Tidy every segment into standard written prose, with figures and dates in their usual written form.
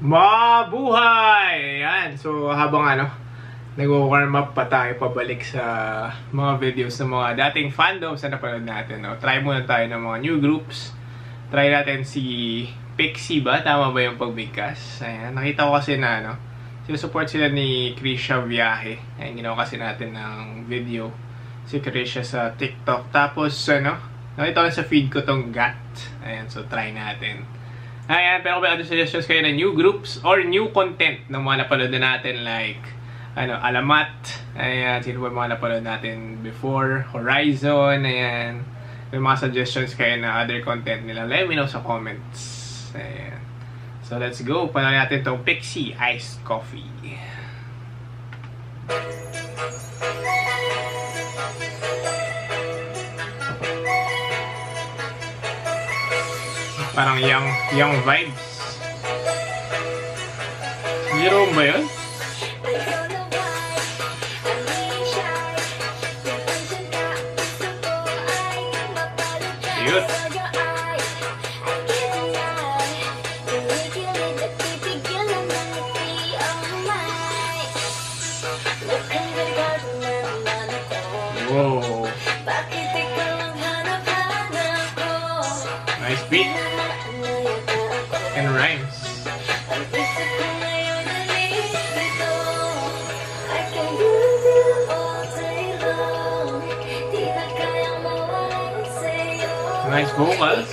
Mabuhay! Ayan. So, habang nag-warm up pa tayo pabalik sa mga videos ng mga dating fandoms na napanood natin. No? Try muna tayo ng mga new groups. Try natin si Pixie ba? Tama ba yung pagbigkas? Ayan. Nakita ko kasi na sinusupport sila ni Krisha Viaje. Ayan, ginawa kasi natin ng video si Krisha sa TikTok. Tapos, nakita ko sa feed ko tong GAT. Ayan, so try natin. Ayan, pero kung may other suggestions kayo na new groups or new content ng mga napanood natin like Alamat, ayan, sino ba mga napanood natin before, Horizon, ayan. May mga suggestions kayo na other content nila, let me know sa comments. Ayan. So let's go, panoorin natin itong Pixie Iced Coffee. Parang young vibes. Jerome ba yun? Cute. Whoa. Nice beat. And rhymes. Nice vocals.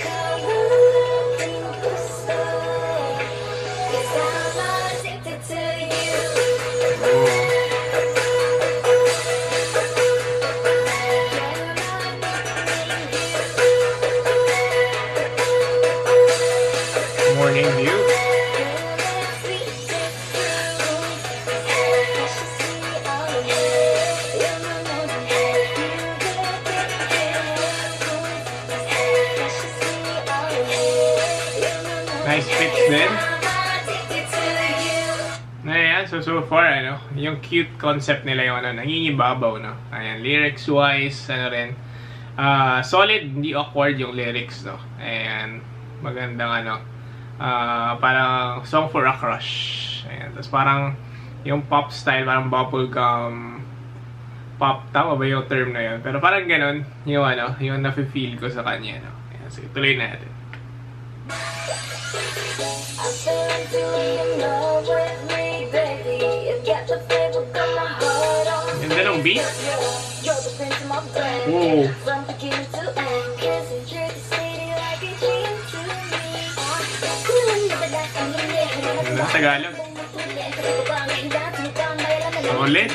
Morning view. Nice fits din. Ayan, so far, yung cute concept nila yung nangingibabaw, no? Ayan, lyrics-wise, rin. Solid, hindi awkward yung lyrics, no? Ayan, magandang, parang song for a crush. Ayan, tapos parang yung pop style, parang bubblegum pop, tama ba yung term na yun? Pero parang ganun, yung nafe-feel ko sa kanya, no? Ayan, so tuloy natin. Ganda ng beat. Whoa. Ganda Tagalog. Solid.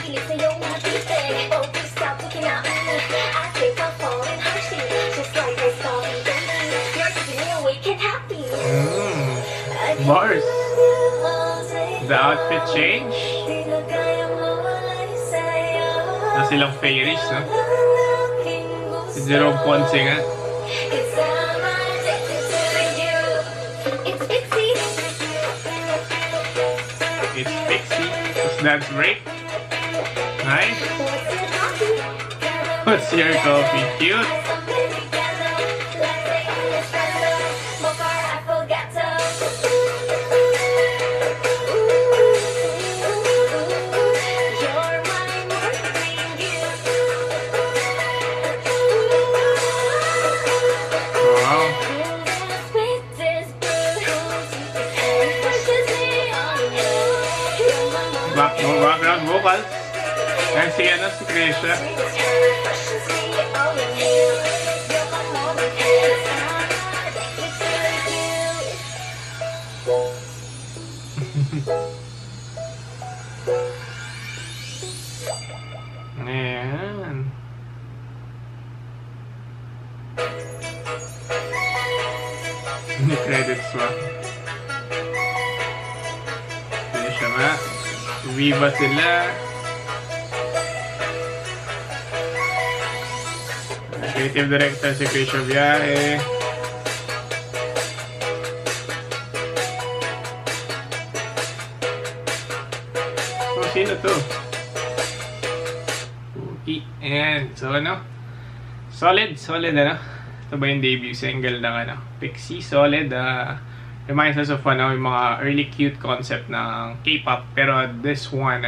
Bars. The outfit change. Na silang fairies, no? Si Jerome Ponce nga. It's Pixie. It's dance break. Nice. What's your coffee? Cute. Background vocals. And si Krisha. Ayan. May credits ba? Krisha nga. Viva sila. Creative director si Krisha Viaje. So, sino to? Ayan. So, Solid, Ito ba yung debut single ng Pixie? Solid. reminds us of yung mga early cute concept ng K-pop. Pero this one,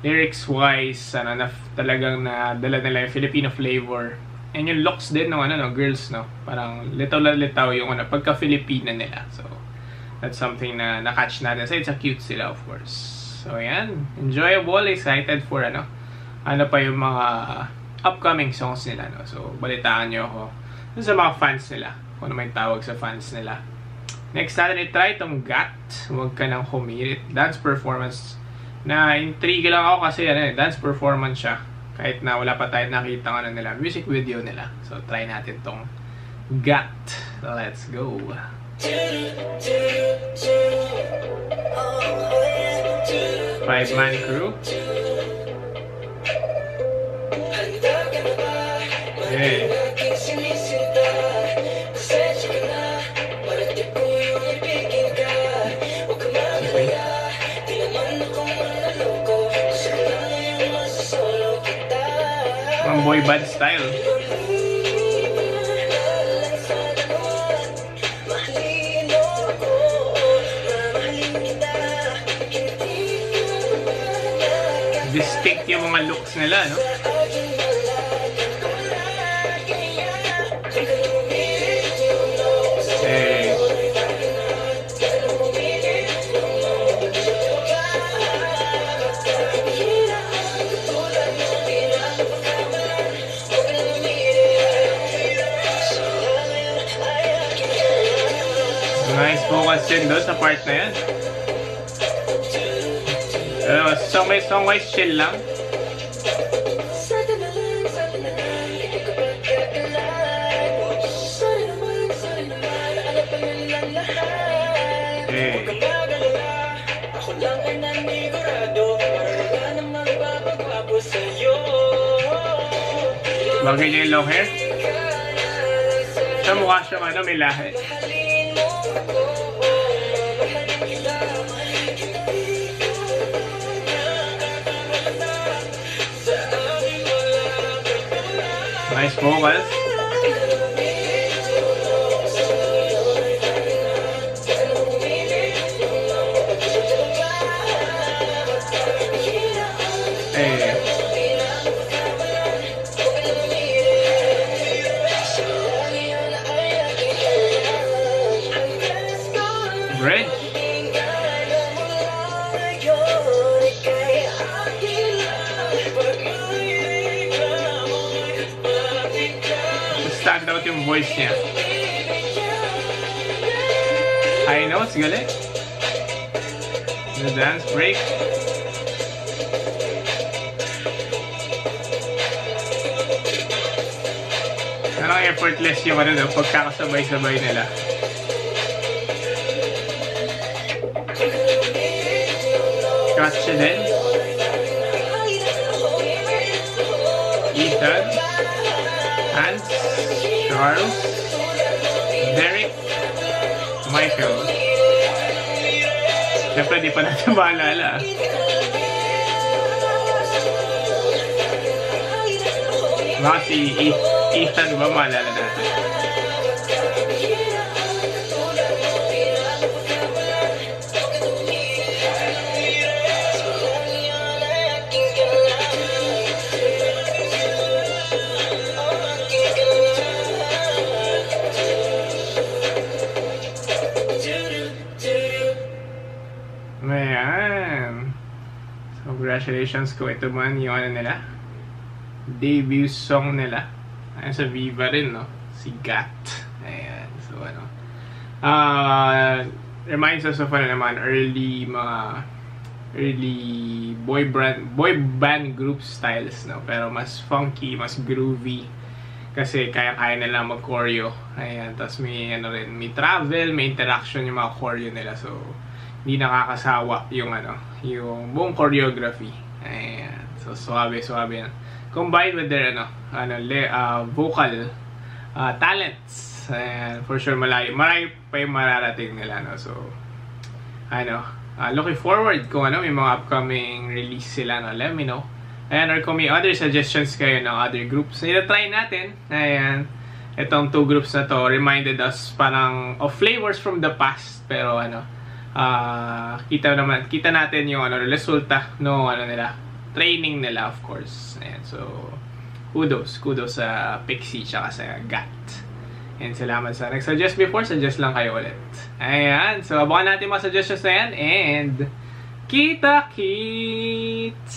lyrics-wise, talagang nadala nila yung Filipino flavor. And yung looks din ng girls, parang litaw yung pagka-Filipina nila. So, that's something na na-catch natin. So, it's a cute sila, of course. So, yan. Enjoyable, excited for pa yung mga upcoming songs nila, So, balitaan nyo ako sa mga fans nila. Kung ano may tawag sa fans nila. Next natin, i-try itong GAT. Huwag ka nang humirit. Dance performance. Na-intrigue lang ako kasi dance performance siya. Kahit na wala pa tayo nakita nila. Music video nila. So, try natin itong GAT. So, let's go. 5-man crew. Hey. Mga boy band style. Distinct yung mga looks nila, Nice focus din doon sa part na yan. Song-wise chill lang. Bagay niya yung long hair. Sa mukha siya may lahi. Nice vocals. Bridge. Stand out yung voice niya. High notes, galing. The dance break. Parang effortless yung pagkakasabay-sabay nila. Catch din. Ethan. Hans. Charles. Derek. Michael. Siyempre, di pa natin maalala. Baka si Ethan ba maalala natin? Ayan. So, congratulations ko. Ito man yung nila. Debut song nila. Ayan sa Viva rin, Si GAT. Ayan. So, reminds us of naman, early boy band group styles, Pero mas funky, mas groovy. Kasi kaya nila mag-choreo. Ayan. Tapos may, may travel, may interaction yung mga choreo nila. So, hindi nakakasawa yung yung buong choreography. Ayan. So, suabe yan. Combined with their vocal talents. Ayan. For sure, marami pa yung mararating nila, So, looking forward kung may mga upcoming release sila, Let me know. Ayan, or kung may other suggestions kayo ng other groups na try natin. Ayan. Itong two groups na to reminded us parang of flavors from the past, pero kita natin yung resulta no nila, training nila, of course. Ayan, so kudos sa Pixie tsaka sa GAT. And salamat sa nag-suggest before, suggest lang kayo ulit. Ayan, so abangan natin mga suggestions na yan, and kita-kits!